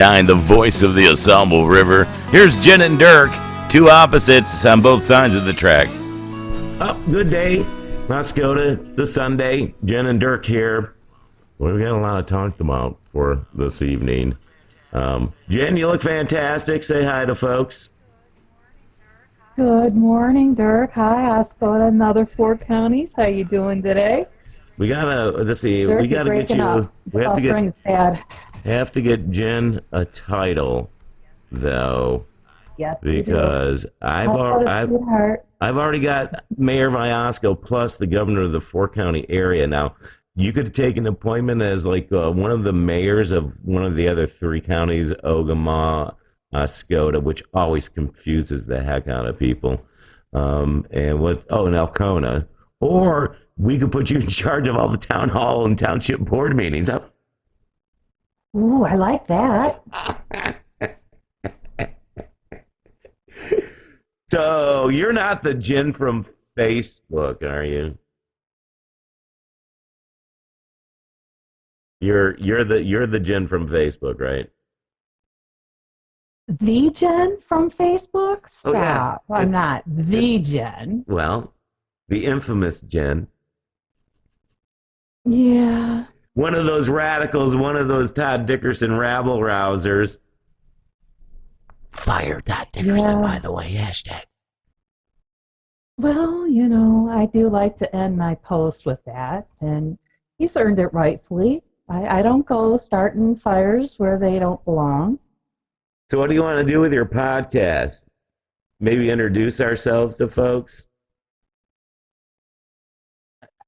Behind the voice of the Ensemble River, here's Jenn and Dirk, two opposites on both sides of the track. Good day, Oscoda. It's a Sunday. Jenn and Dirk here. We've got a lot to talk about for this evening. Jenn, you look fantastic. Say hi to folks. Good morning, Dirk. Hi, Oscoda, another 4 counties. How you doing today? We gotta let's see. Dirk, we gotta get you. up. We have to get. Bad. Have to get Jenn a title, though. Yes, because I've already got Mayor of Iosco plus the governor of the 4-county area. Now, you could take an appointment as like one of the mayors of one of the other 3 counties, Ogama, Oscoda, which always confuses the heck out of people. And Alcona. Or we could put you in charge of all the town hall and township board meetings. Ooh, I like that. So you're not the Jenn from Facebook, are you? You're the Jenn from Facebook, right? The Jenn from Facebook? Stop. Oh, yeah. I'm not the Jenn. Well, the infamous Jenn. Yeah. One of those radicals, one of those Todd Dickerson rabble-rousers. Fire Todd Dickerson, by the way, hashtag. Well, I do like to end my post with that, and he's earned it rightfully. I don't go starting fires where they don't belong. So what do you want to do with your podcast? Maybe introduce ourselves to folks?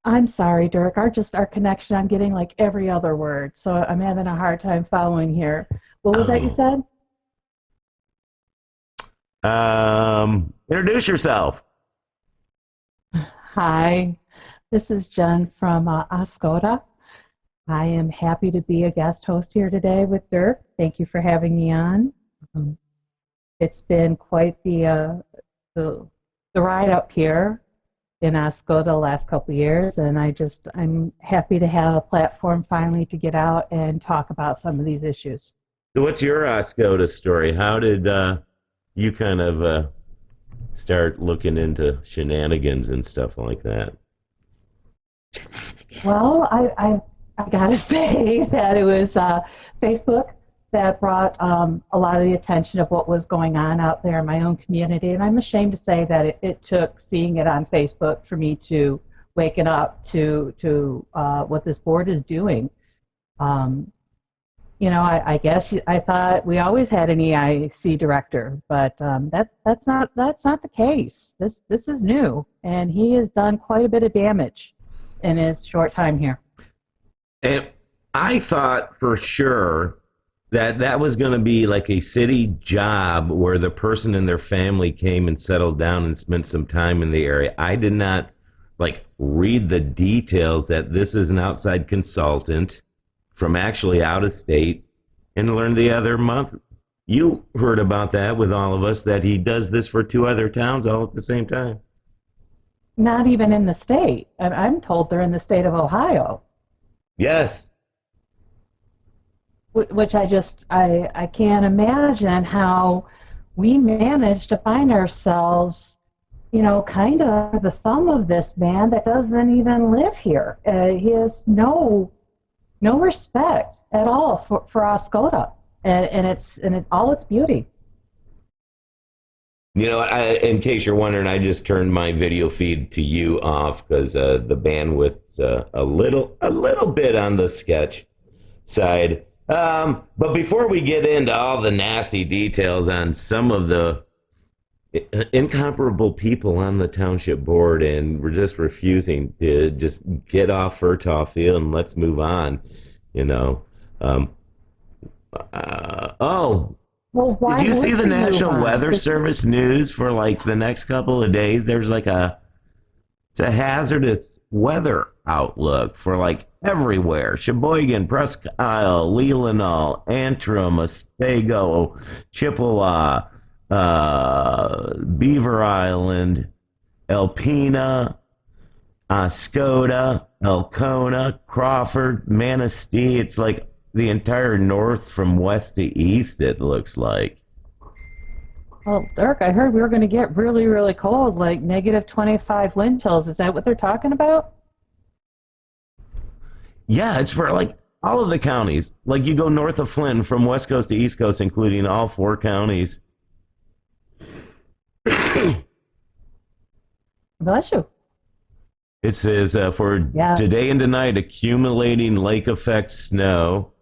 I'm sorry, Dirk. Our connection, I'm getting like every other word, so I'm having a hard time following here. What was that you said? Introduce yourself. Hi, this is Jenn from Oscoda. I am happy to be a guest host here today with Dirk. Thank you for having me on. It's been quite the ride up here in Oscoda the last couple of years, and I'm happy to have a platform finally to get out and talk about some of these issues. So what's your Oscoda story? How did you kind of start looking into shenanigans and stuff like that? Shenanigans. Well, I gotta say that it was Facebook that brought a lot of the attention of what was going on out there in my own community. And I'm ashamed to say that it took seeing it on Facebook for me to waken up to what this board is doing. I guess I thought we always had an EIC director, but that's not the case. This is new, and he has done quite a bit of damage in his short time here. And I thought for sure that was going to be like a city job where the person and their family came and settled down and spent some time in the area. I did not read the details that this is an outside consultant from actually out of state, and learned the other month. You heard about that with all of us, that he does this for 2 other towns all at the same time. Not even in the state. I'm told they're in the state of Ohio. Yes. Which I can't imagine how we managed to find ourselves, kind of the thumb of this man that doesn't even live here. He has no respect at all for Oscoda and all its beauty. In case you're wondering, I just turned my video feed to you off because the bandwidth's a little bit on the sketch side. But before we get into all the nasty details on some of the incomparable people on the township board, and we're just refusing to just get off Furtaw Field and let's move on, Well, did you see the National Weather Service Service news for the next couple of days? There's it's a hazardous weather outlook for everywhere. Sheboygan, Presque Isle, Leelanau, Antrim, Otsego, Chippewa, Beaver Island, Alpena, Oscoda, Elkona, Crawford, Manistee. It's the entire north from west to east, it looks like. Well, Dirk, I heard we were going to get really, really cold, like -25 wind chills. Is that what they're talking about? Yeah, it's for like all of the counties. Like you go north of Flint from west coast to east coast, including all 4 counties. Bless you. It says for Yeah. today and tonight, accumulating lake effect snow,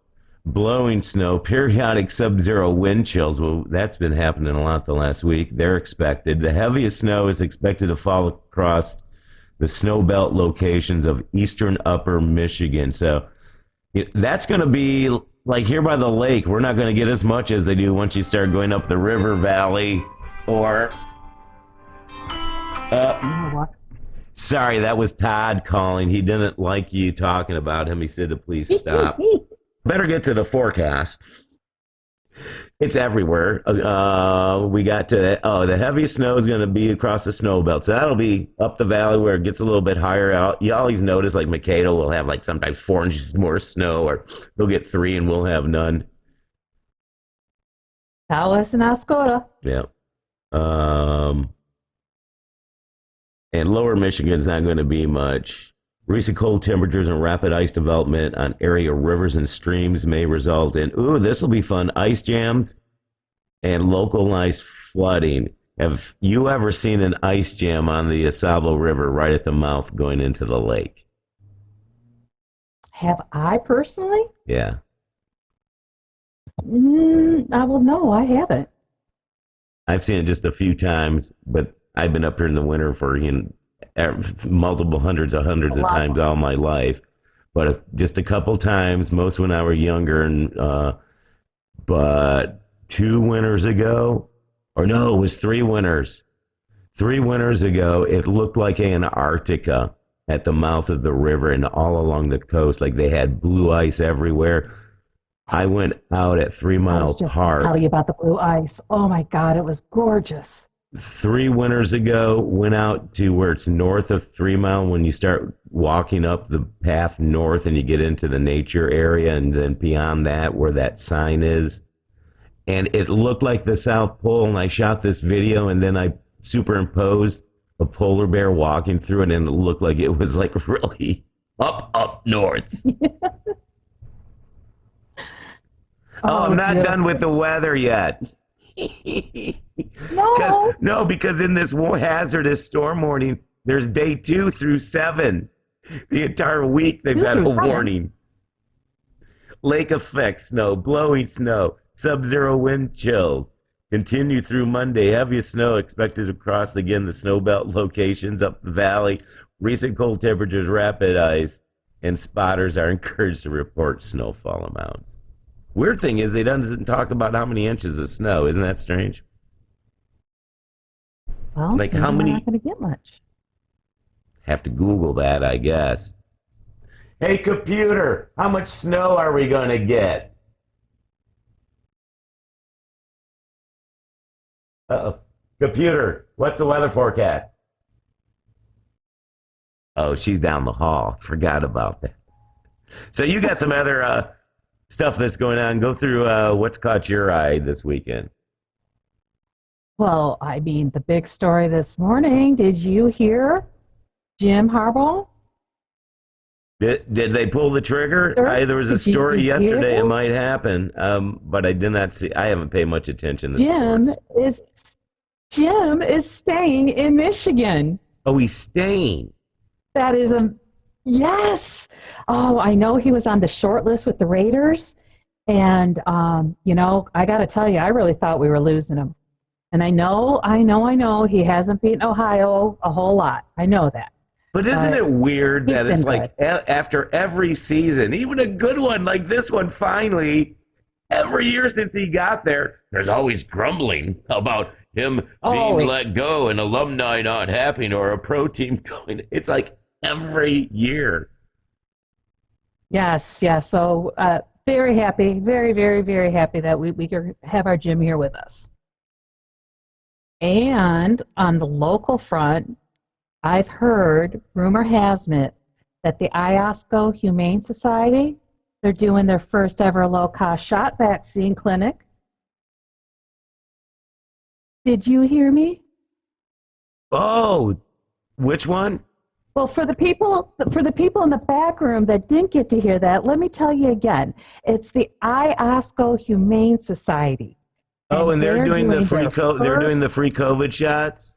blowing snow, periodic sub-zero wind chills. Well, that's been happening a lot the last week. They're expected. The heaviest snow is expected to fall across the snow belt locations of eastern upper Michigan. So that's going to be like here by the lake. We're not going to get as much as they do once you start going up the river valley or You know what? sorry, that was Todd calling. He didn't like you talking about him. He said to please stop. Better get to the forecast. It's everywhere. We got to the heaviest snow is going to be across the snow belt. So that'll be up the valley where it gets a little bit higher out. You always notice like Mankato will have like sometimes 4 inches more snow, or they'll get 3 and we'll have none. Dallas and Oscoda. Yeah. And lower Michigan's not going to be much. Recent cold temperatures and rapid ice development on area rivers and streams may result in, this will be fun, ice jams and localized flooding. Have you ever seen an ice jam on the Oscoda River right at the mouth going into the lake? Have I personally? Yeah. Well, no, I haven't. I've seen it just a few times, but I've been up here in the winter for multiple hundreds of times all my life. But just a couple times, most when I was younger, and but 2 winters ago, or no, it was 3 winters. 3 winters ago, it looked like Antarctica at the mouth of the river and all along the coast. Like they had blue ice everywhere. I went out at 3 Mile I was just Park. tell you about the blue ice. Oh my God, it was gorgeous. 3 winters ago, went out to where it's north of 3 Mile when you start walking up the path north and you get into the nature area, and then beyond that where that sign is. And it looked like the South Pole, and I shot this video and then I superimposed a polar bear walking through it, and it looked like it was like really up north. I'm not done with the weather yet. No. No, because in this hazardous storm warning, there's day 2 through 7. The entire week they've got a warning. Lake effect snow, blowing snow, sub-zero wind chills. Continue through Monday. Heaviest snow expected to cross again the snow belt locations up the valley. Recent cold temperatures, rapid ice, and spotters are encouraged to report snowfall amounts. Weird thing is they doesn't talk about how many inches of snow. Isn't that strange? Well, like how many? We're not going to get much. Have to Google that, I guess. Hey, computer, how much snow are we going to get? Uh-oh. Computer, what's the weather forecast? Oh, she's down the hall. Forgot about that. So you got some other stuff that's going on. Go through what's caught your eye this weekend. Well, I mean, the big story this morning, did you hear Jim Harbaugh? Did they pull the trigger? Sure. There was a Did you story hear yesterday. It that? might happen, but I did not see. I haven't paid much attention to Jim sports. is staying in Michigan. Oh, he's staying. That is yes. Oh, I know he was on the short list with the Raiders, and I got to tell you, I really thought we were losing him. And I know he hasn't beaten Ohio a whole lot. I know that. But isn't it weird that it's like good. after every season, even a good one like this one, finally, every year since he got there, there's always grumbling about him being let go and alumni not happening or a pro team going. It's like every year. Yes. So very happy, very, very, very happy that we can have our Jim here with us. And on the local front, I've heard, rumor has it, that the Iosco Humane Society They're doing their first ever low-cost shot vaccine clinic. Did you hear me? Oh, which one? Well, for the people in the back room that didn't get to hear that, let me tell you again. It's the Iosco Humane Society. Oh, and they're doing the free they're doing first the free COVID shots.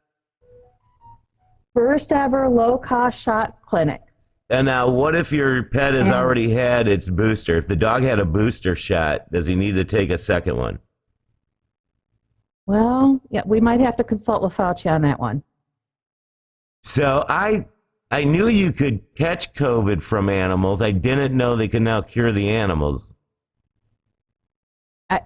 first ever low-cost shot clinic. And now, what if your pet has And, already had its booster? If the dog had a booster shot, does he need to take a second one? well, yeah, we might have to consult with Fauci on that one. So I knew you could catch COVID from animals. I didn't know they could now cure the animals.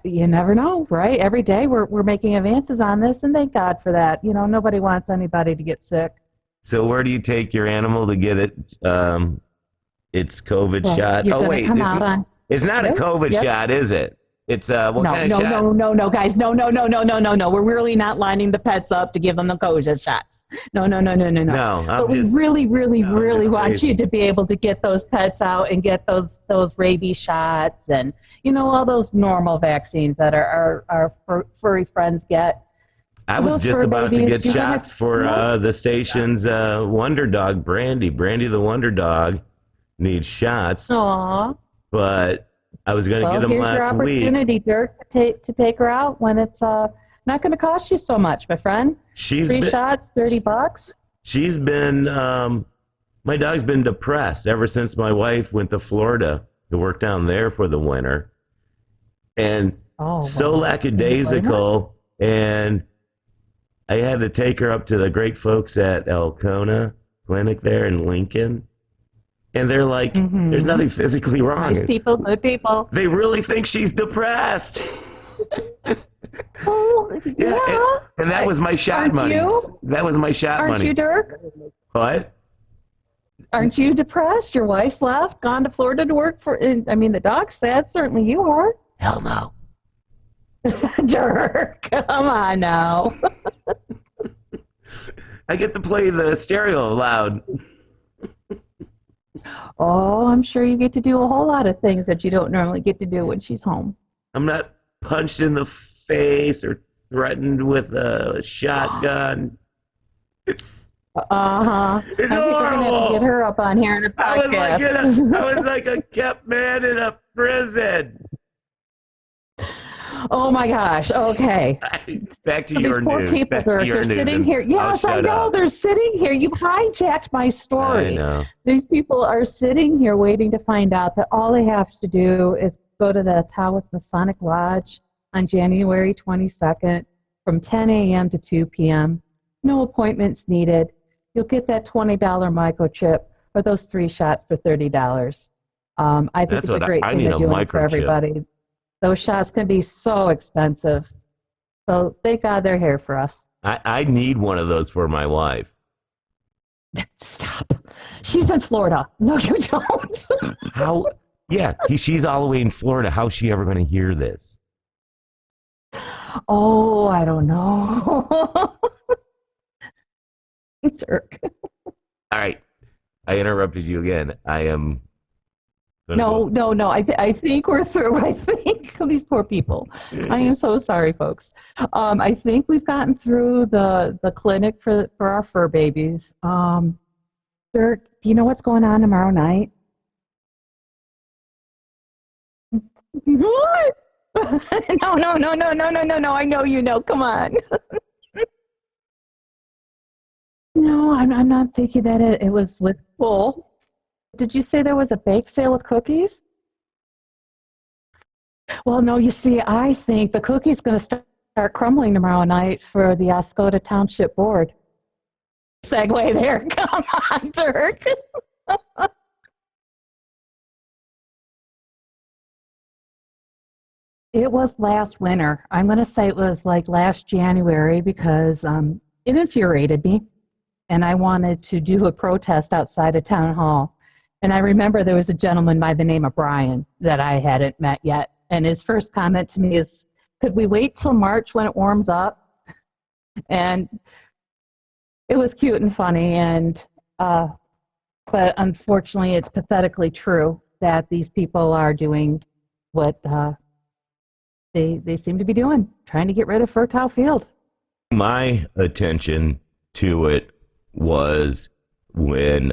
You never know, right? Every day we're making advances on this, and thank God for that. You know, nobody wants anybody to get sick. So where do you take your animal to get it? Its COVID Well, shot. you're Oh going to wait, come out on. it's not a Yep, COVID yep. shot, is it? It's what No, kind of no, shot? no, guys, no. We're really not lining the pets up to give them the COVID shots. No. No, But we really want crazy. you to be able to get those pets out and get those rabies shots and all those normal vaccines that our furry friends get. I was Those just fur about to babies, get you're gonna- shots for yeah. the station's Wonder Dog, Brandy. Brandy the Wonder Dog needs shots, Aw. but I was going to Well, get them here's your last week. opportunity, Dirk, to take her out when it's not going to cost you so much, my friend. She's Three been, shots, $30. she's been, my dog's been depressed ever since my wife went to Florida to work down there for the winter. And Oh, so wow. Can you blame her? lackadaisical. And I had to take her up to the great folks at Elkona Clinic there in Lincoln. And they're like, Mhm. there's nothing physically wrong. Nice people, good people. They really think she's depressed. Oh, yeah. And that was my shot Aren't money. you? That was my shot Aren't money. you, Dirk? What? Aren't you depressed? Your wife's left, gone to Florida to work for, I mean, the dog's sad. Certainly you are. Hell no. Dirk, come on now. I get to play the stereo loud. Oh, I'm sure you get to do a whole lot of things that you don't normally get to do when she's home. I'm not punched in the face or threatened with a shotgun. It's Uh-huh. It's I think we're going to have to horrible. get her up on here in a I podcast. was like a kept man in a prison. Oh, my gosh. Okay. Back to So your these poor news. people, Back to Dirk, your they're news. sitting and here. I'll Yes, I shut know. up. They're sitting here. You've hijacked my I story. know. These people are sitting here waiting to find out that all they have to do is go to the Taoist Masonic Lodge on January 22nd from 10 a.m. to 2 p.m. No appointments needed. You'll get that $20 microchip or those 3 shots for $30. I think That's it's a what great I thing need they're a doing for microchip. everybody. Those shots can be so expensive. So thank God they're here for us. I need one of those for my wife. Stop. She's in Florida. No, you don't. How? Yeah, she's all the way in Florida. How's she ever going to hear this? Oh, I don't know. Dirk. All right. I interrupted you again. I am. No. I think we're through. I think these poor people. I am so sorry, folks. I think we've gotten through the clinic for our fur babies. Dirk, do you know what's going on tomorrow night? What? No. I know you know. Come on. No, I'm not thinking that it was with full. Did you say there was a bake sale with cookies? Well, no, you see, I think the cookie's going to start crumbling tomorrow night for the Oscoda Township board. Segue there. Come on, Dirk. It was last winter. I'm going to say it was like last January because it infuriated me. And I wanted to do a protest outside of town hall. And I remember there was a gentleman by the name of Brian that I hadn't met yet. And his first comment to me is, could we wait till March when it warms up? And it was cute and funny, and but unfortunately it's pathetically true. that these people are doing what they seem to be doing, trying to get rid of fertile field. My attention to it was when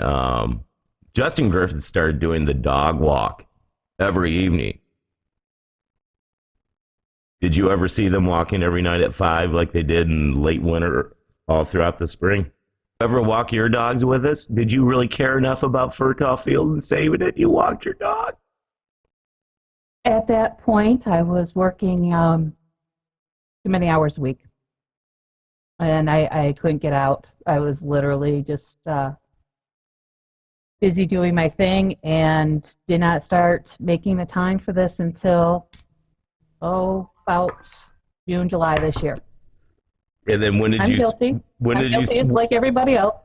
Justin Griffith started doing the dog walk every evening. Did you ever see them walking every night at 5 like they did in late winter all throughout the spring? Ever walk your dogs with us? Did you really care enough about fertile field and saving it? You walked your dog? At that point, I was working too many hours a week, and I couldn't get out. I was literally just busy doing my thing and did not start making the time for this until, about June, July this year. And then when did I'm you? guilty. When I'm did guilty. you? It's like everybody else.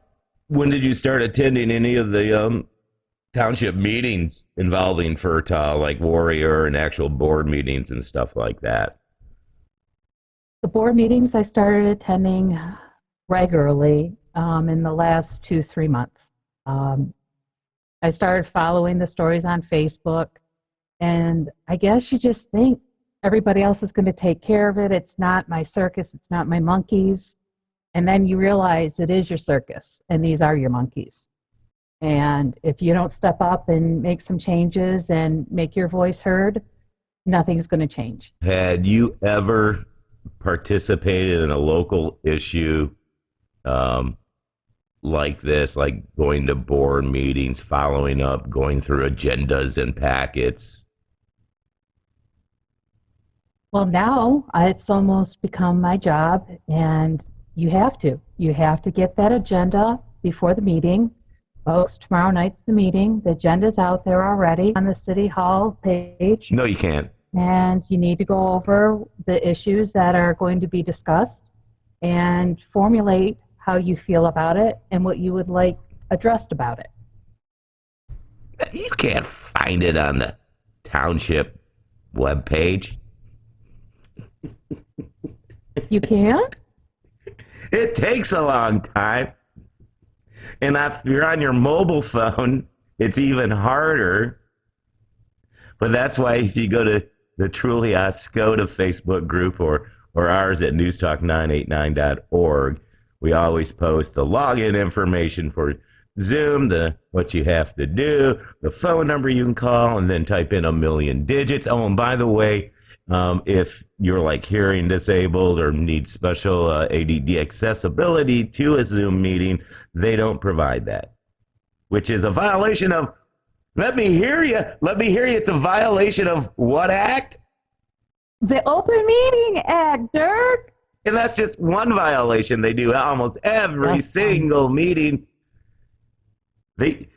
When did you start attending any of the township meetings involving fertile, like Warrior and actual board meetings and stuff like that? The board meetings I started attending regularly in the last 2-3 months. I started following the stories on Facebook, and I guess you just think everybody else is going to take care of it. It's not my circus. It's not my monkeys. And then you realize it is your circus, and these are your monkeys. And if you don't step up and make some changes and make your voice heard, nothing's going to change. Had you ever participated in a local issue like this, like going to board meetings, following up, going through agendas and packets? Well, now it's almost become my job, and you have to. You have to get that agenda before the meeting. Folks, tomorrow night's the meeting. The agenda's out there already on the City Hall page. No, you can't. And you need to go over the issues that are going to be discussed and formulate how you feel about it and what you would like addressed about it. You can't find it on the township webpage. You can? It takes a long time. And if you're on your mobile phone, it's even harder. But that's why if you go to the Truly Oscoda Facebook group or ours at newstalk989.org, we always post the login information for Zoom, what you have to do, the phone number you can call, and then type in 1,000,000 digits. Oh, and by the way, if you're like hearing disabled or need special ADD accessibility to a Zoom meeting, they don't provide that, which is a violation of, let me hear you. It's a violation of what act? The Open Meeting Act, Dirk. And that's just one violation they do almost every single meeting.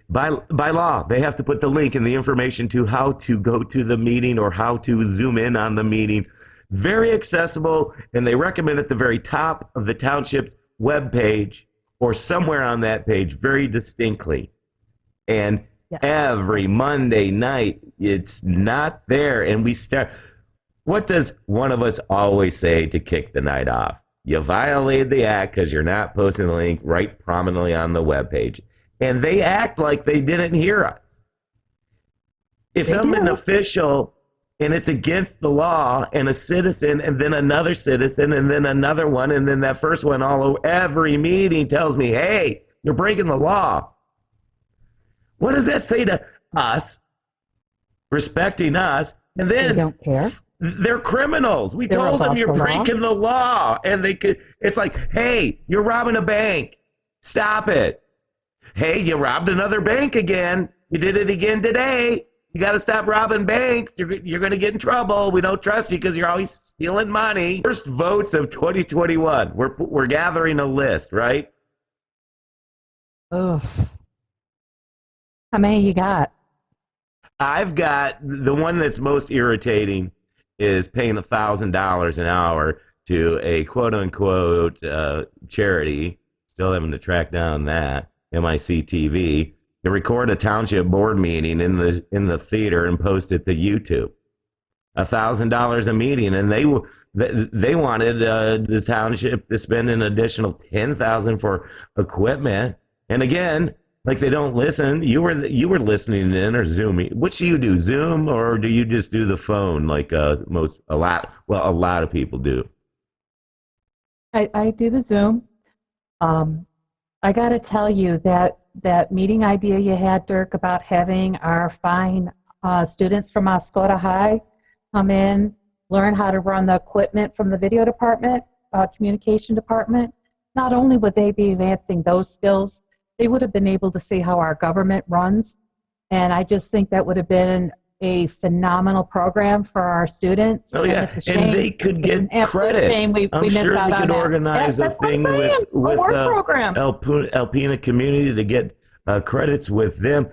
By law, they have to put the link and the information to how to go to the meeting or how to zoom in on the meeting. Very accessible, and they recommend at the very top of the township's webpage or somewhere on that page very distinctly. And every Monday night, it's not there. And we start, what does one of us always say to kick the night off? You violated the act because you're not posting the link right prominently on the webpage. And they act like they didn't hear us. If I'm an official and it's against the law, and a citizen, and then another citizen, and then another one, and then that first one all over every meeting tells me, hey, you're breaking the law. What does that say to us, respecting us? And then They don't care. They're criminals. We told them you're breaking the law. And it's like, hey, you're robbing a bank. Stop it. Hey, you robbed another bank again. You did it again today. You got to stop robbing banks. You're going to get in trouble. We don't trust you because you're always stealing money. First votes of 2021. We're gathering a list, right? Oh. How many you got? I've got the one that's most irritating is paying $1,000 an hour to a quote unquote charity. Still having to track down that. MICTV, to record a township board meeting in the theater and post it to YouTube. $1,000 a meeting, and they wanted the township to spend an additional $10,000 for equipment. And again, Like they don't listen. You were listening in or Zooming. Which do you do, Zoom or do you just do the phone like a lot of people do? I do the Zoom. Um, I got to tell you that that meeting idea you had, Dirk, about having our fine students from Oscoda High come in, learn how to run the equipment from the video department, communication department. Not only would they be advancing those skills, they would have been able to see how our government runs. And I just think that would have been a phenomenal program for our students. Oh And yeah, it's a and shame, they could it's an get absolute credit. shame I'm we missed sure out they on could that. Yeah, organize a that's what I'm thing with saying. A work program. Alpena community to get credits with them.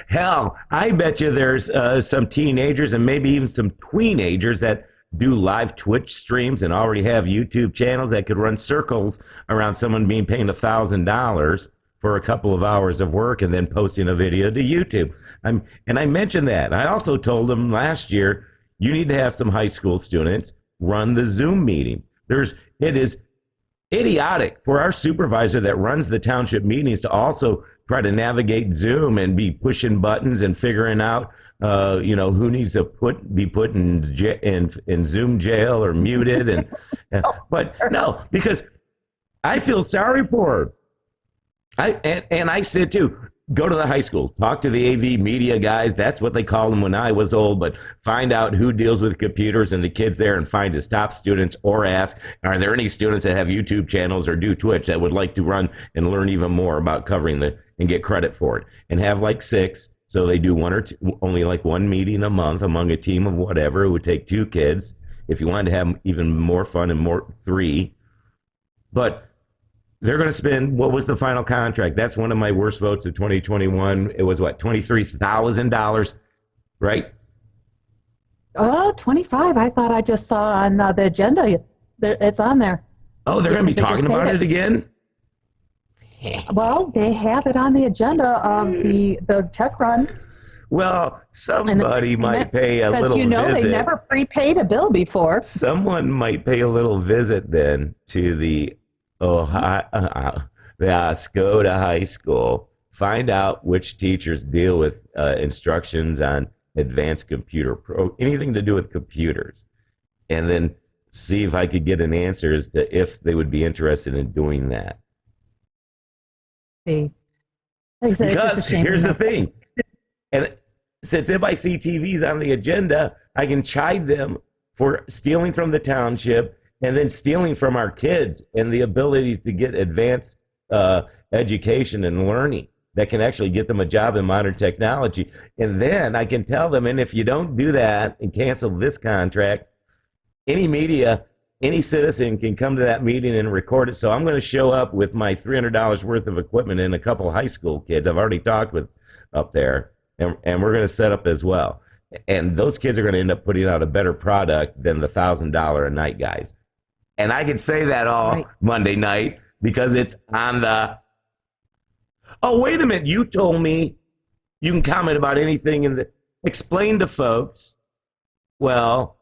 Hell, I bet you there's some teenagers and maybe even some tweenagers that do live Twitch streams and already have YouTube channels that could run circles around someone being paid $1,000 for a couple of hours of work and then posting a video to YouTube. And I mentioned that. I also told them last year you need to have some high school students run the Zoom meeting. It is idiotic for our supervisor that runs the township meetings to also try to navigate Zoom and be pushing buttons and figuring out, who needs to be put in Zoom jail or muted. But no, because I feel sorry for her. And I said too, go to the high school, talk to the AV media guys. That's what they called them when I was old. But find out who deals with computers and the kids there, and find his top students, or ask, are there any students that have YouTube channels or do Twitch that would like to run and learn even more about covering and get credit for it, and have like six. So they do one or two, only like one meeting a month among a team of whatever. It would take two kids. If you wanted to have even more fun and more, three. But they're going to spend, what was the final contract? That's one of my worst votes of 2021. It was what, $23,000, right? Oh, 25. I thought I just saw on the agenda. It's on there. Oh, they're going to be They just talking paid about it again? Well, they have it on the agenda of the tech run. Well, somebody might pay a Because little you know they visit. never prepaid a bill before. Someone might pay a little visit then to the Oscoda High School, find out which teachers deal with instructions on advanced anything to do with computers, and then see if I could get an answer as to if they would be interested in doing that. See, like I said, it's just Because a shame. here's the thing, and since MICTV is on the agenda, I can chide them for stealing from the township and then stealing from our kids and the ability to get advanced education and learning that can actually get them a job in modern technology. And then I can tell them, and if you don't do that and cancel this contract, any media, any citizen can come to that meeting and record it. So I'm going to show up with my $300 worth of equipment and a couple of high school kids I've already talked with up there, and we're going to set up as well. And those kids are going to end up putting out a better product than the $1,000 a night guys. And I can say that all right. Monday night because it's on the. Oh, wait a minute. You told me you can comment about anything explain to folks. Well,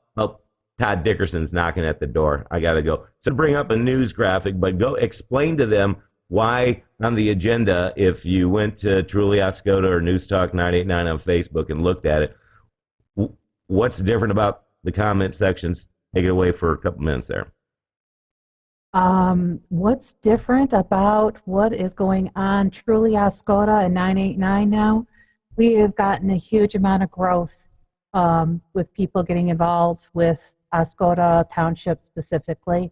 Todd Dickerson's knocking at the door. I got to go. So bring up a news graphic, but go explain to them why on the agenda, if you went to Truly Oscoda or News Talk 989 on Facebook and looked at it, what's different about the comment sections? Take it away for a couple minutes there. What's different about what is going on Truly Oscoda and 989 now? We have gotten a huge amount of growth with people getting involved with Oscoda Township specifically.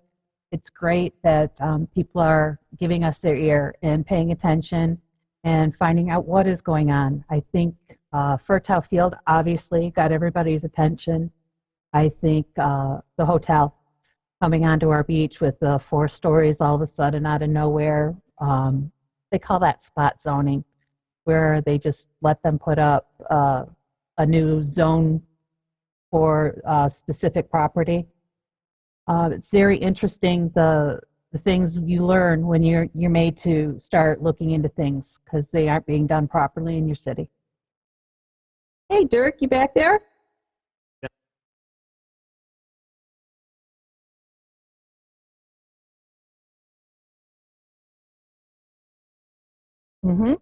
It's great that people are giving us their ear and paying attention and finding out what is going on. I think Fertile Field obviously got everybody's attention. I think the hotel coming onto our beach with the 4 stories all of a sudden out of nowhere. They call that spot zoning, where they just let them put up a new zone for specific property. It's very interesting the things you learn when you're made to start looking into things because they aren't being done properly in your city. Hey, Dirk, you back there? Mm-hmm.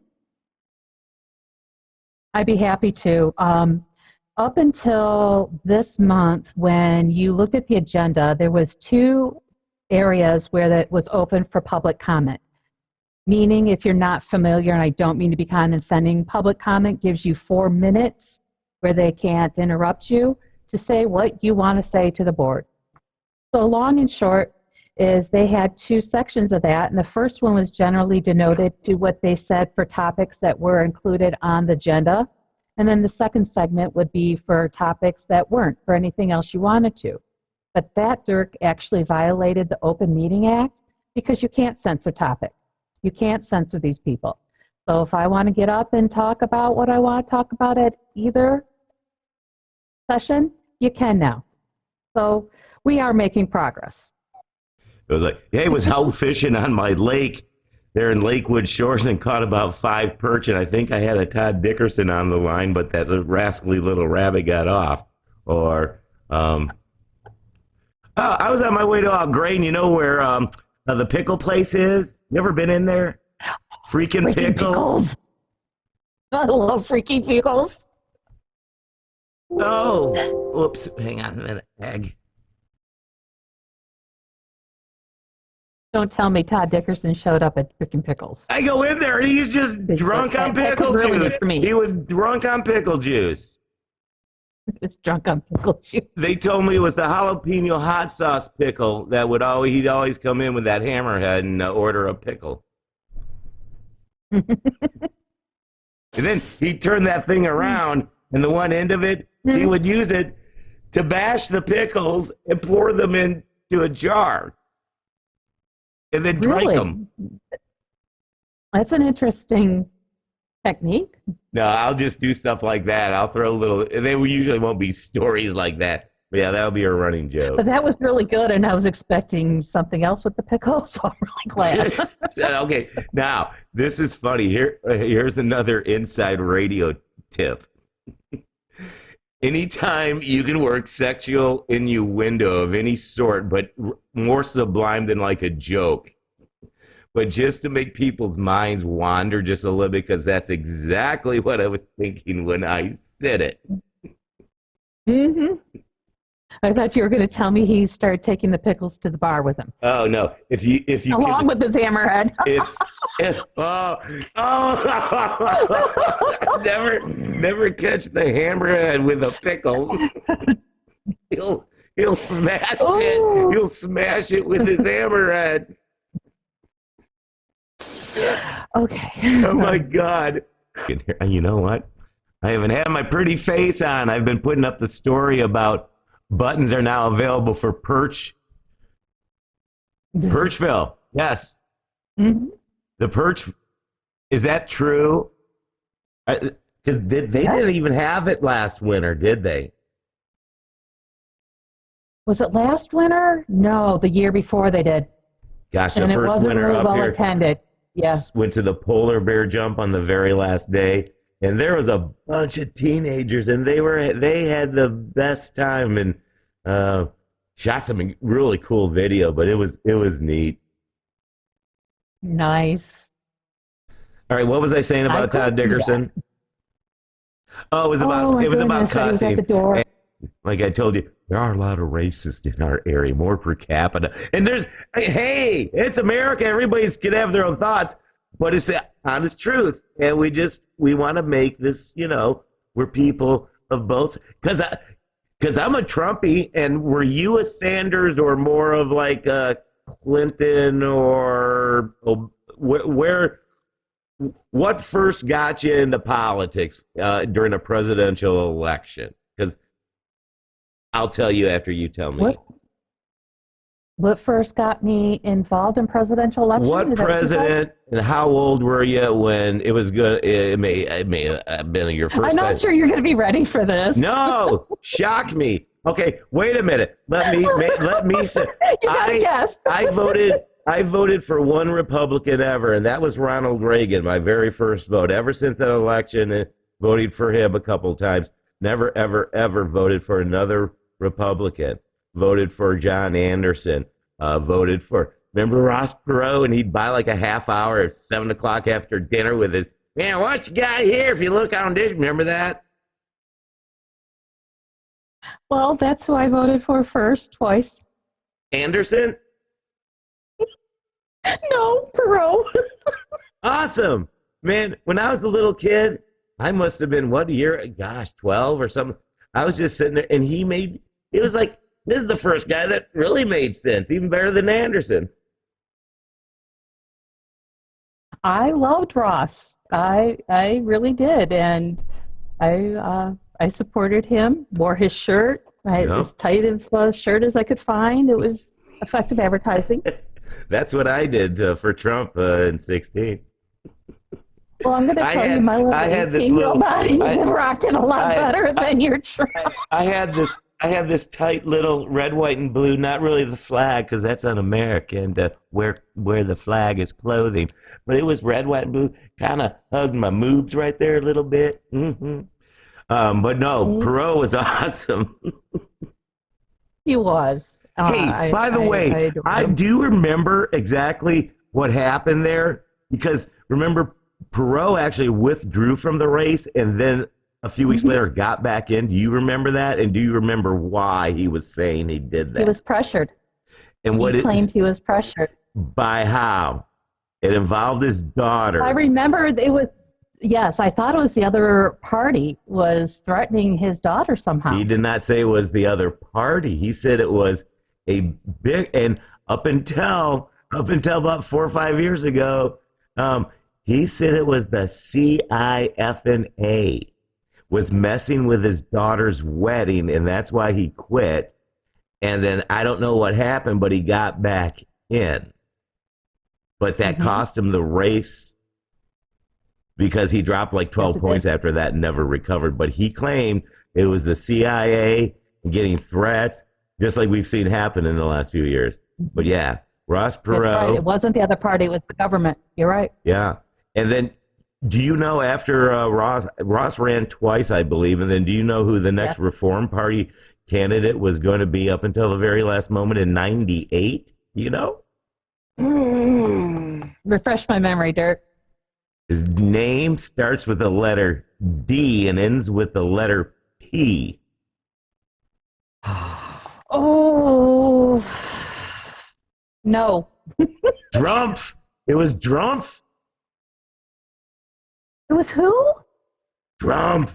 I'd be happy to. Up until this month, when you looked at the agenda, there was two areas where that was open for public comment. Meaning, if you're not familiar, and I don't mean to be condescending, public comment gives you 4 minutes where they can't interrupt you to say what you want to say to the board. So long and short is they had two sections of that, and the first one was generally denoted to what they said for topics that were included on the agenda, and then the second segment would be for topics that weren't, for anything else you wanted to. But that, Dirk, actually violated the Open Meeting Act because you can't censor topics. You can't censor these people. So if I want to get up and talk about what I want to talk about at either session, you can now. So we are making progress. It was like, hey, I was out fishing on my lake there in Lakewood Shores and caught about 5 perch, and I think I had a Todd Dickerson on the line, but that rascally little rabbit got off. Or, oh, I was on my way to Grain, you know where the pickle place is? You ever been in there? Freaking pickles. I love freaking pickles. Oh, whoops, hang on a minute, Egg. Don't tell me Todd Dickerson showed up at freaking pickles. I go in there and he's just drunk on pickle juice. He was drunk on pickle juice. It's drunk on pickle juice. They told me it was the jalapeno hot sauce pickle that he'd always come in with that hammerhead and order a pickle. And then he'd turn that thing around, and the one end of it, he would use it to bash the pickles and pour them into a jar. And then drink them. That's an interesting technique. No, I'll just do stuff like that. I'll throw a little. They usually won't be stories like that. But yeah, that'll be a running joke. But that was really good, and I was expecting something else with the pickle, so I'm really glad. Okay, now this is funny. Here's another inside radio tip. Anytime you can work sexual innuendo of any sort, but more sublime than like a joke, but just to make people's minds wander just a little bit, because that's exactly what I was thinking when I said it. Mm-hmm. I thought you were going to tell me he started taking the pickles to the bar with him. Oh no! If you along with his hammerhead. Never catch the hammerhead with a pickle. He'll smash it. He'll smash it with his hammerhead. Okay. Oh my God! You know what? I haven't had my pretty face on. I've been putting up the story about buttons are now available for Perchville. Yes. Mm-hmm. The Perch, is that true? Because they didn't even have it last winter, did they? Was it last winter? No, the year before they did. Gosh, the and first it wasn't winter really up well here. Attended. Yeah. Went to the polar bear jump on the very last day, and there was a bunch of teenagers, and they had the best time and shot some really cool video, but it was neat. Nice. All right, what was I saying about Todd Dickerson? Oh, it was about cussing. And like I told you, there are a lot of racists in our area, more per capita. And hey, it's America. Everybody's gonna have their own thoughts, but it's the honest truth. And we want to make this, we're people of both. Because I'm a Trumpy, and were you a Sanders or more of like a Clinton or what first got you into politics during a presidential election? Because I'll tell you after you tell me. What first got me involved in presidential elections? What president and how old were you when it was good? It may have been your first time. I'm not sure you're going to be ready for this. No, shock me. Okay, wait a minute. Let me say. I voted for one Republican ever, and that was Ronald Reagan. My very first vote. Ever since that election, I voted for him a couple times. Never, ever, ever voted for another Republican. Voted for John Anderson. Remember Ross Perot, and he'd buy like a half hour at 7 o'clock after dinner with his Yeah, what you got here? If you look on this, remember that? Well, that's who I voted for first, twice. Anderson? No, Perot. Awesome. Man, when I was a little kid, I must have been, what year? Gosh, 12 or something. I was just sitting there and it was like, this is the first guy that really made sense, even better than Anderson. I loved Ross. I really did, and I supported him. Wore his shirt, Yep. as tight of a shirt as I could find. It was effective advertising. That's what I did for Trump in 16. Well, I'm going to tell you, my little I had this 18-year-old little, body rocked it a lot better than your Trump. I had this tight little red, white, and blue. Not really the flag because that's un-American to wear the flag as clothing, but it was red, white, and blue. Kind of hugged my moobs right there a little bit. But no, Perot was awesome. He was. Hey, by the way, I do remember exactly what happened there because remember, Perot actually withdrew from the race and then a few weeks later got back in. Do you remember that? And do you remember why he was saying he did that? He was pressured. And He claimed he was pressured. By how? It involved his daughter. I remember it was, yes, I thought it was the other party was threatening his daughter somehow. He did not say it was the other party. He said it was a big, and up until about 4 or 5 years ago, he said it was the CIFNA was messing with his daughter's wedding, and that's why he quit. And then I don't know what happened, but he got back in. But that cost him the race because he dropped like 12 points after that and never recovered. But he claimed it was the CIA getting threats, just like we've seen happen in the last few years. But yeah, Ross Perot. That's right. It wasn't the other party, it was the government. You're right. Yeah. And then, do you know after Ross ran twice, I believe, and then do you know who the next Reform Party candidate was going to be up until the very last moment in 98? You know? Refresh my memory, Dirk. His name starts with the letter D and ends with the letter P. Oh, no. Trump. It was Trump. It was who? Trump.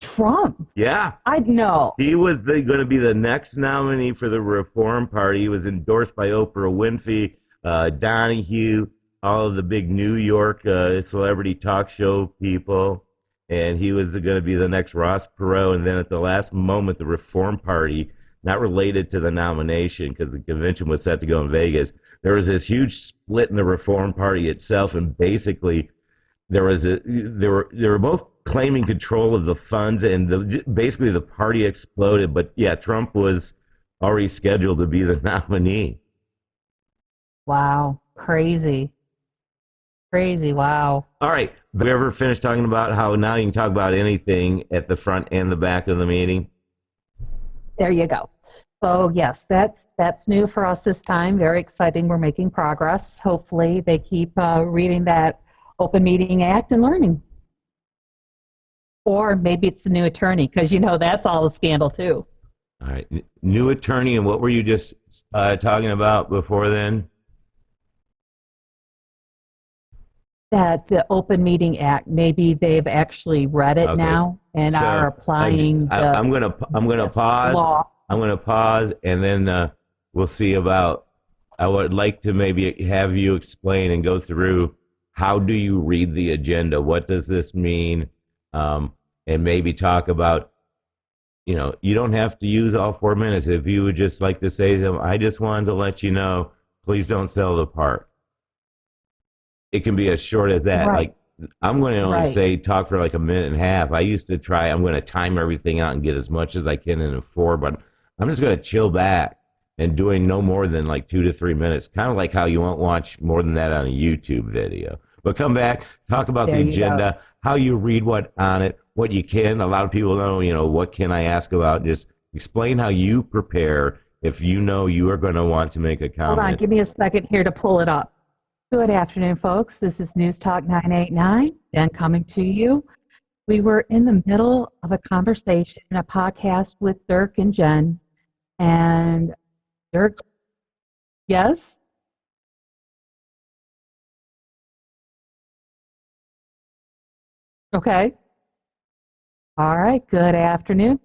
Trump. Yeah. I know. He was going to be the next nominee for the Reform Party. He was endorsed by Oprah Winfrey, Donahue, all of the big New York celebrity talk show people. And he was going to be the next Ross Perot. And then at the last moment, the Reform Party, not related to the nomination because the convention was set to go in Vegas, there was this huge split in the Reform Party itself. And basically, they were both claiming control of the funds, and basically the party exploded. But yeah, Trump was already scheduled to be the nominee. Wow. Crazy. Wow. All right. Have you ever finished talking about how now you can talk about anything at the front and the back of the meeting? There you go. So yes, that's new for us this time. Very exciting. We're making progress. Hopefully they keep reading that Open Meeting Act and learning. Or maybe it's the new attorney, because that's all a scandal too. All right. New attorney, and what were you just talking about before then? That the Open Meeting Act, maybe they've actually read it now and are applying. I'm gonna pause. Law. I'm gonna pause, and then we'll see about. I would like to maybe have you explain and go through how do you read the agenda? What does this mean? And maybe talk about. You don't have to use all 4 minutes. If you would just like to say to them, I just wanted to let you know, please don't sell the park. It can be as short as that. Right. Like, I'm going to only say talk for like a minute and a half. I used to try, I'm going to time everything out and get as much as I can in a 4, but I'm just going to chill back and doing no more than like 2 to 3 minutes. Kind of like how you won't watch more than that on a YouTube video. But come back, talk about the agenda, how you read what on it, what you can. A lot of people know, what can I ask about? Just explain how you prepare if you know you are going to want to make a comment. Hold on, give me a second here to pull it up. Good afternoon, folks. This is News Talk 989, Jen coming to you. We were in the middle of a conversation, a podcast with Dirk and Jen. And Dirk, yes? Okay. All right. Good afternoon.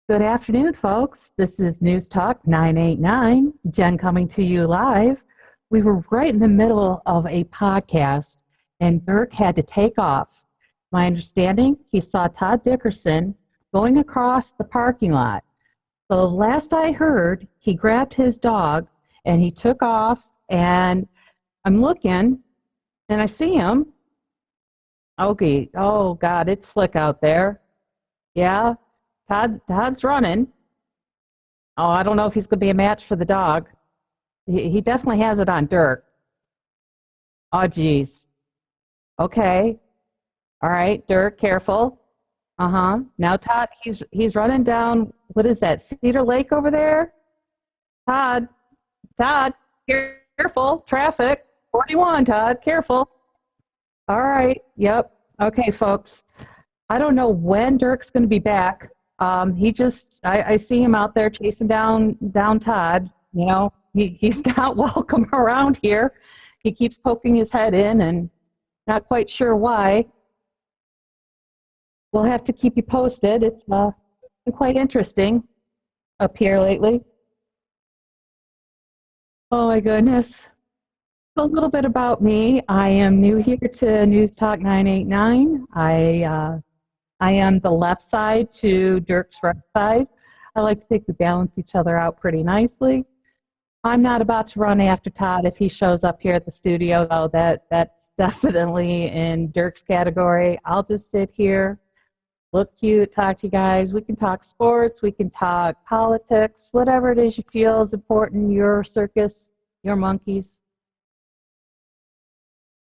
Good afternoon, folks. This is News Talk 989, Jen coming to you live. We were right in the middle of a podcast, and Dirk had to take off. My understanding, he saw Todd Dickerson going across the parking lot. So last I heard, he grabbed his dog and he took off, and I'm looking and I see him. Okay, oh God, it's slick out there. Yeah, Todd's running. Oh, I don't know if he's going to be a match for the dog. He definitely has it on Dirk. Oh, geez. Okay. All right, Dirk, careful. Uh-huh. Now Todd, he's running down, what is that, Cedar Lake over there? Todd, careful. Traffic. 41, Todd, careful. All right. Yep. Okay, folks. I don't know when Dirk's going to be back. I see him out there chasing down Todd. You know, he's not welcome around here. He keeps poking his head in and not quite sure why. We'll have to keep you posted. It's been quite interesting up here lately. Oh my goodness. A little bit about me. I am new here to News Talk 989. I am the left side to Dirk's right side. I like to think we balance each other out pretty nicely. I'm not about to run after Todd if he shows up here at the studio, though. That's definitely in Dirk's category. I'll just sit here, look cute, talk to you guys. We can talk sports, we can talk politics, whatever it is you feel is important, your circus, your monkeys.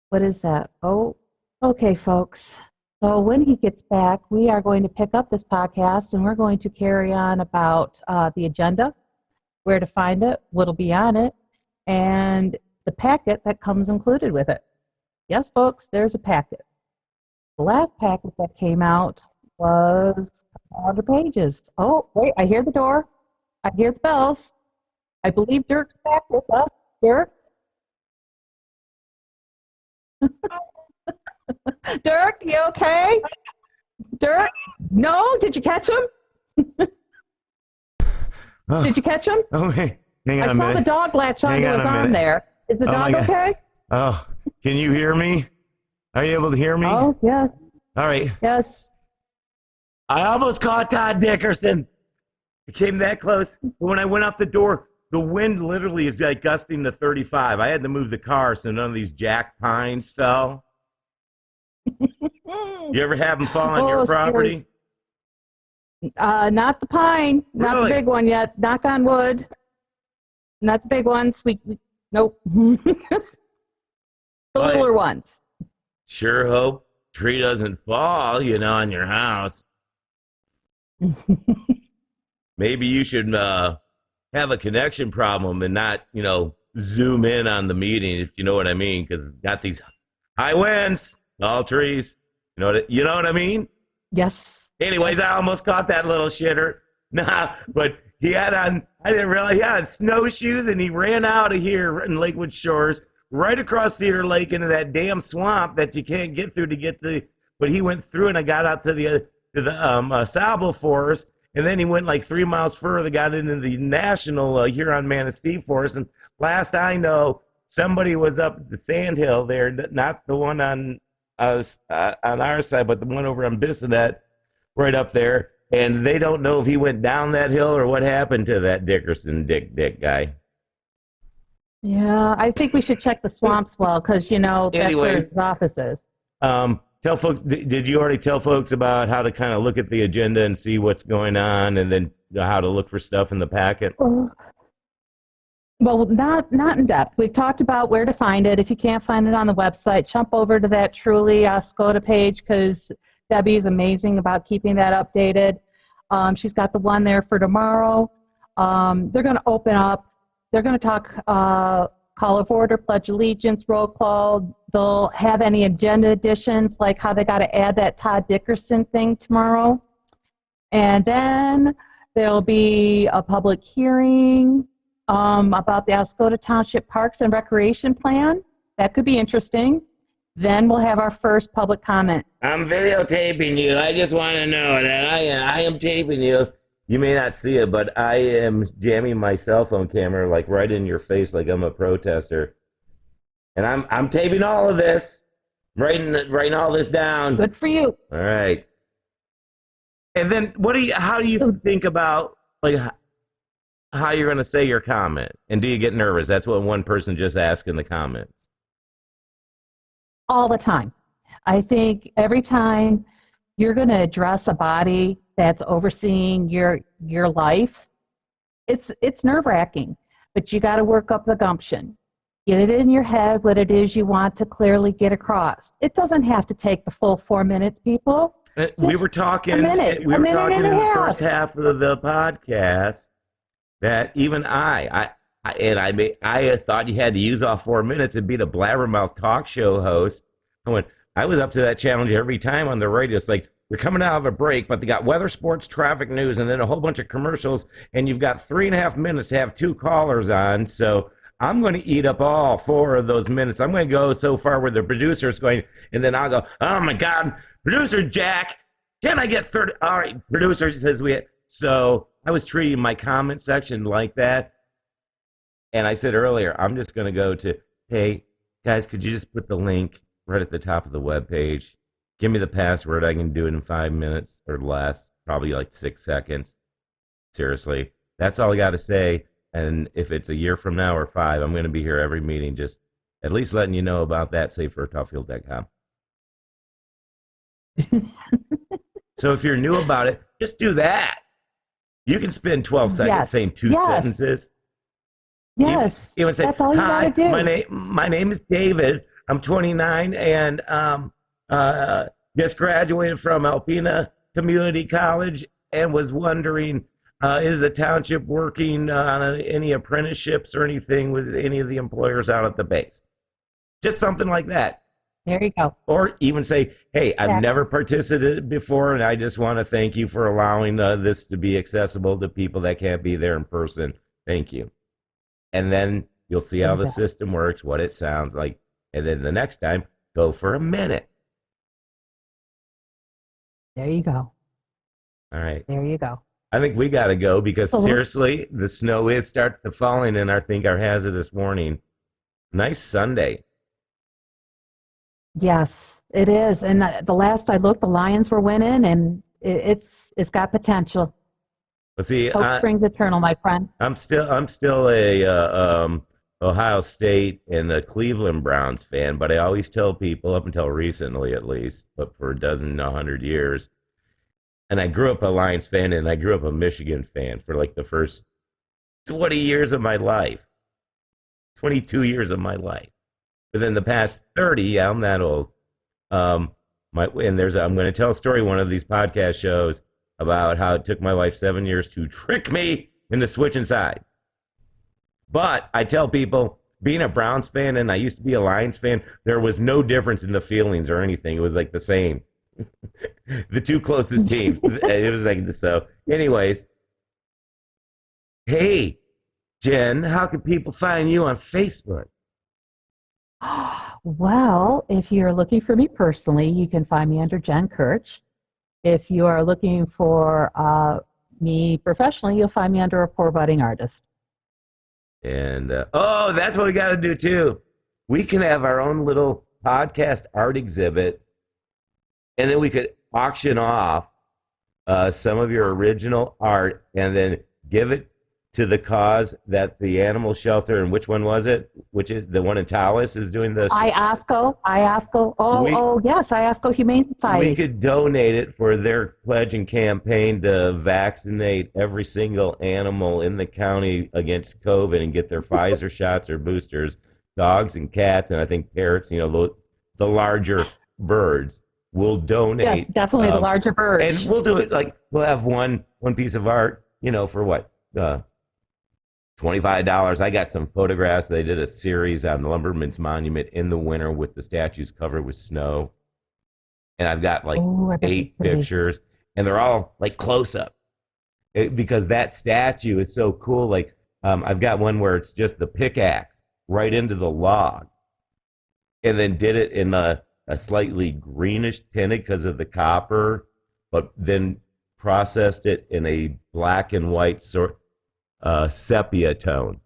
What is that? Oh, okay, folks. So when he gets back, we are going to pick up this podcast and we're going to carry on about the agenda, where to find it, what'll be on it, and the packet that comes included with it. Yes, folks, there's a packet. The last packet that came out was 100 pages. Oh, wait, I hear the door. I hear the bells. I believe Dirk's back with us. Dirk? Dirk, you okay? Dirk? No? Did you catch him? Oh, Did you catch him? oh, hey, hang on I a saw minute. the dog latch onto Hang on his a arm minute. there. Is the Oh, my dog God. okay? Oh, can you hear me? Are you able to hear me? Oh, yes, All right. yes. I almost caught Todd Dickerson. It came that close. But when I went out the door, the wind literally is like gusting to 35. I had to move the car so none of these jack pines fell. You ever have them fall on your property? Not the pine, not Really? the big one yet. Knock on wood. Not the big ones. Nope. The Well, littler ones. Sure hope tree doesn't fall, on your house. Maybe you should have a connection problem and not, zoom in on the meeting, if you know what I mean, because it's got these high winds, tall trees. You know what I mean? Yes. Anyways, I almost caught that little shitter. Nah, but I didn't realize he had on snowshoes and he ran out of here in Lakewood Shores, right across Cedar Lake into that damn swamp that you can't get through but he went through and I got out to the Sable Forest, and then he went like 3 miles further, got into the national Huron Manistee Forest, and last I know, somebody was up at the Sand Hill there, not the one on our side, but the one over on Bissonnet, right up there, and they don't know if he went down that hill or what happened to that Dickerson Dick guy. Yeah, I think we should check the swamps well because, that's where Anyways. his office is. Tell folks, did you already tell folks about how to kind of look at the agenda and see what's going on, and then how to look for stuff in the packet? Well, not in depth. We've talked about where to find it. If you can't find it on the website, jump over to that Truly Oscoda page because Debbie's amazing about keeping that updated. She's got the one there for tomorrow. They're going to open up. They're going to talk call of order, pledge allegiance, roll call. They'll have any agenda additions, like how they got to add that Todd Dickerson thing tomorrow. And then there'll be a public hearing about the Oscoda Township Parks and Recreation Plan. That could be interesting. Then we'll have our first public comment. I'm videotaping you. I just want to know that I am taping you. You may not see it, but I am jamming my cell phone camera like right in your face, like I'm a protester. And I'm taping all of this, writing all this down. Good for you. All right. And then how do you think about like how you're going to say your comment? And do you get nervous? That's what one person just asked in the comments. All the time. I think every time you're going to address a body that's overseeing your life, it's nerve-wracking, but you got to work up the gumption. Get it in your head what it is you want to clearly get across. It doesn't have to take the full 4 minutes, people. We were talking in the first half of the podcast that even I thought you had to use all 4 minutes and be the blabbermouth talk show host. I was up to that challenge every time on the radio. It's like, you're coming out of a break, but they got weather, sports, traffic, news, and then a whole bunch of commercials, and you've got 3.5 minutes to have 2 callers on. So I'm going to eat up all 4 of those minutes. I'm going to go so far where the producer's going, and then I'll go, oh my God, producer Jack, can I get 30? All right, producer says we had. So I was treating my comment section like that. And I said earlier, I'm just going to go to, hey, guys, could you just put the link right at the top of the webpage? Give me the password. I can do it in 5 minutes or less, probably like 6 seconds. Seriously, that's all I got to say. And if it's a year from now or 5, I'm going to be here every meeting, just at least letting you know about that, savefortoughfield.com. So if you're new about it, just do that. You can spend 12 seconds saying 2 sentences. Yes, you would say, that's all you hi, gotta do. my name is David. I'm 29 and just graduated from Alpena Community College and was wondering, is the township working on any apprenticeships or anything with any of the employers out at the base? Just something like that. There you go. Or even say, hey, I've never participated before, and I just want to thank you for allowing this to be accessible to people that can't be there in person. Thank you. And then you'll see how the system works, what it sounds like. And then the next time, go for a minute. There you go. All right. There you go. I think we got to go because seriously, the snow is starting to falling in, I think, our hazardous warning. Nice Sunday. Yes, it is. And the last I looked, the Lions were winning, and it's got potential. But see, Hope springs eternal, my friend. I'm still a Ohio State and a Cleveland Browns fan, but I always tell people, up until recently at least, but for 100 years, and I grew up a Lions fan and I grew up a Michigan fan for like the first 20 years of my life, 22 years of my life. Within the past 30, yeah, I'm that old. I'm going to tell a story one of these podcast shows about how it took my wife 7 years to trick me into switching sides. But I tell people, being a Browns fan and I used to be a Lions fan, there was no difference in the feelings or anything. It was like the same. The two closest teams. It was like so. Anyways, hey, Jen, how can people find you on Facebook? Well, if you're looking for me personally, you can find me under Jenn Kirch. If you are looking for me professionally, you'll find me under a poor budding artist. And that's what we got to do too. We can have our own little podcast art exhibit, and then we could auction off some of your original art, and then give it to the cause that the animal shelter, and which one was it? Which is the one in Taos is doing this? Iosco. Yes, Iosco Humane Society. We could donate it for their pledge and campaign to vaccinate every single animal in the county against COVID and get their Pfizer shots or boosters. Dogs and cats, and I think parrots, the larger birds. We'll donate. Yes, definitely the larger birds. And we'll do it we'll have one piece of art, for what? $25. I got some photographs. They did a series on the Lumberman's Monument in the winter with the statues covered with snow. And I've got like Oh, I bet it's 8 pretty. pictures, and they're all like close up because that statue is so cool. Like I've got one where it's just the pickaxe right into the log, and then did it in a slightly greenish tinted because of the copper, but then processed it in a black and white sort sepia tone.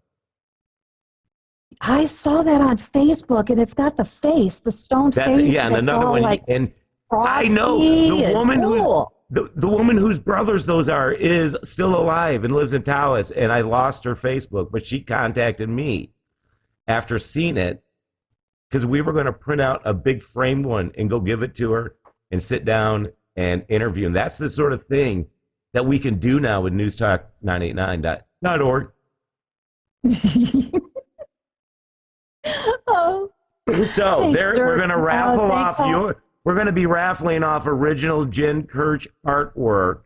I saw that on Facebook, and it's got the face, the stone That's face. yeah, and That's another all one. like And I know frosty the and woman who's cool. the woman whose brothers those are is still alive and lives in Taos, and I lost her Facebook, but she contacted me after seeing it because we were going to print out a big framed one and go give it to her and sit down and interview. And that's the sort of thing that we can do now with newstalk989.org. Oh, So thanks, there, we're Dirk. going to raffle off Thanks. your. We're going to be raffling off original Jenn Kirch artwork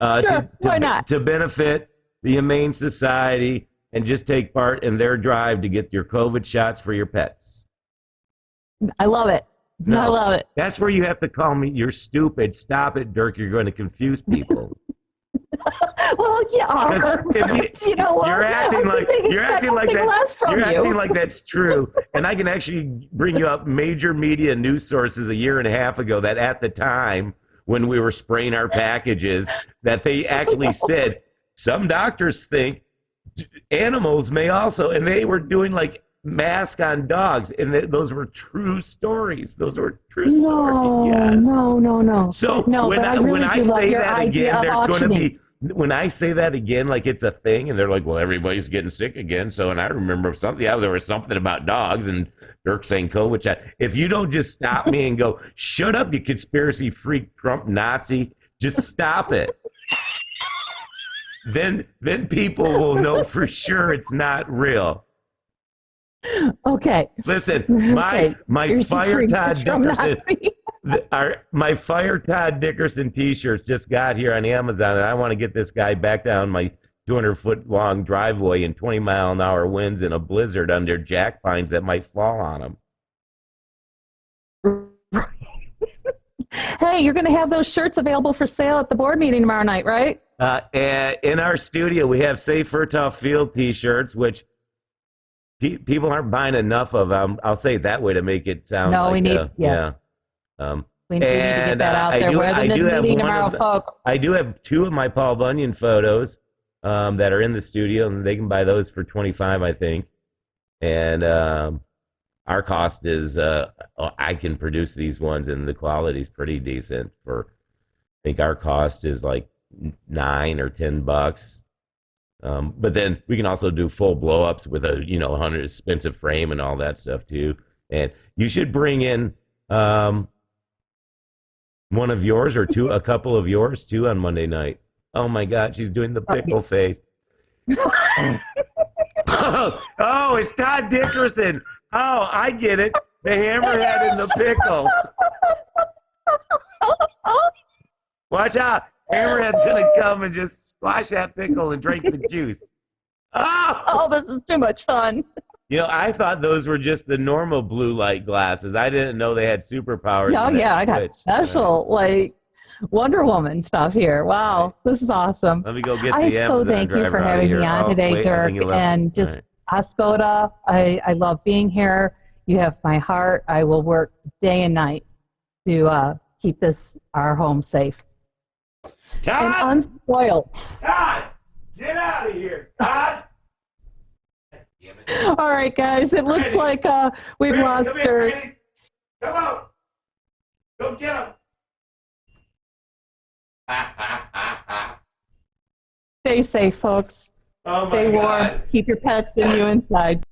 Sure, why not? to benefit the Humane Society and just take part in their drive to get your COVID shots for your pets. I love it. I No, love it. that's where you have to call me. You're stupid. Stop it, Dirk. You're going to confuse people. Well, yeah. 'Cause if You know what? you're acting I like didn't you're expect acting like nothing less that's from you're you. acting like that's true, and I can actually bring you up major media news sources a year and a half ago that at the time when we were spraying our packages that they actually said some doctors think animals may also, and they were doing like mask on dogs, and those were true stories. Those were true stories. Yes. No. So No, when but I I really when I do love say your that idea again, of there's going to auctioning. be when I say that again, like it's a thing, and they're like, "Well, everybody's getting sick again." So, and I remember something. Yeah, there was something about dogs, and Dirk saying COVID chat. If you don't just stop me and go, "Shut up, you conspiracy freak, Trump Nazi," just stop it. Then people will know for sure it's not real. Okay. Listen, Okay. my Here's your Fire free Todd picture from Dickerson. Nazi. My Fire Todd Dickerson t-shirts just got here on Amazon, and I want to get this guy back down my 200-foot long driveway in 20-mile-an-hour winds in a blizzard under jack pines that might fall on him. Hey, you're going to have those shirts available for sale at the board meeting tomorrow night, right? And in our studio, we have Save Fertile Field t-shirts, which people aren't buying enough of. I'll say it that way to make it sound No, like we need, yeah. Um, we need to get that out there. Wear them at the meeting tomorrow, folks. I do have 2 of my Paul Bunyan photos that are in the studio, and they can buy those for $25, I think. And our cost is I can produce these ones, and the quality is pretty decent. I think our cost is like $9 or $10. But then we can also do full blow-ups with a 100 expensive frame and all that stuff too. And you should bring in one of yours or a couple of yours too on Monday night. Oh my God, she's doing the pickle face. Oh, it's Todd Dickerson. Oh, I get it. The hammerhead and the pickle. Watch out. Hammerhead's going to come and just squash that pickle and drink the juice. Oh! Oh, this is too much fun. I thought those were just the normal blue light glasses. I didn't know they had superpowers. Oh, yeah, I got special, like Wonder Woman stuff here. Wow, right. This is awesome. Let me go get I the so Amazon thank you for driver out of having here. me on today, Wait, Dirk, and just right. Oscoda. I love being here. You have my heart. I will work day and night to keep our home safe Todd! and unspoiled. Todd! Get out of here, Todd! Damn it. All right, guys. It looks like we've Randy, lost come here, Dirk. Randy. Come on. Go get him. Stay safe, folks. Oh my Stay warm. God. Keep your pets and you inside.